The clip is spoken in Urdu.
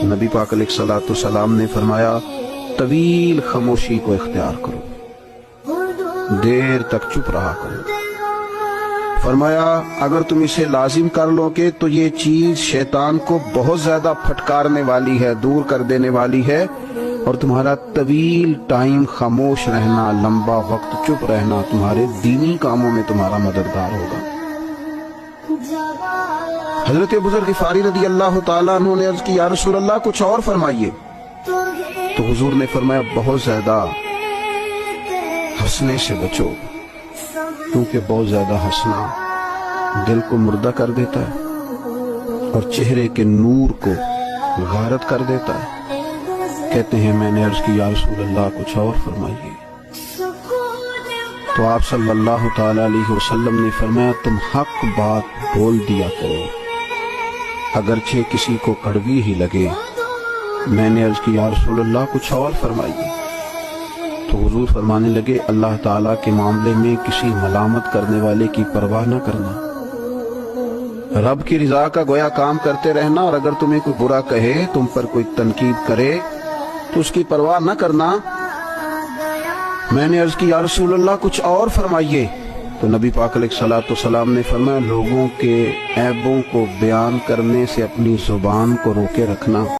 نبی پاک علیہ الصلوۃ والسلام نے فرمایا طویل خاموشی کو اختیار کرو، دیر تک چپ رہا کرو۔ فرمایا اگر تم اسے لازم کر لو گے تو یہ چیز شیطان کو بہت زیادہ پھٹکارنے والی ہے، دور کر دینے والی ہے، اور تمہارا طویل ٹائم خاموش رہنا، لمبا وقت چپ رہنا تمہارے دینی کاموں میں تمہارا مددگار ہوگا۔ حضرت ابو ذر غفاری رضی اللہ تعالیٰ عنہ نے عرض کی یا رسول اللہ کچھ اور فرمائیے، تو حضور نے فرمایا بہت زیادہ ہنسنے سے بچو، کیونکہ بہت زیادہ ہنسنا دل کو مردہ کر دیتا ہے اور چہرے کے نور کو غارت کر دیتا ہے۔ کہتے ہیں میں نے عرض کی یا رسول اللہ کچھ اور فرمائیے، تو آپ صلی اللہ تعالی علیہ وسلم نے فرمایا تم حق بات بول دیا کرو اگرچہ کسی کو کڑوی ہی لگے۔ میں نے عرض کی یا رسول اللہ کچھ اور فرمائیے، تو حضور فرمانے لگے اللہ تعالیٰ کے معاملے میں کسی ملامت کرنے والے کی پرواہ نہ کرنا، رب کی رضا کا گویا کام کرتے رہنا، اور اگر تمہیں کوئی برا کہے، تم پر کوئی تنقید کرے تو اس کی پرواہ نہ کرنا۔ میں نے عرض کی یا رسول اللہ کچھ اور فرمائیے، تو نبی پاک علیہ الصلوۃ والسلام نے فرمایا لوگوں کے عیبوں کو بیان کرنے سے اپنی زبان کو روکے رکھنا۔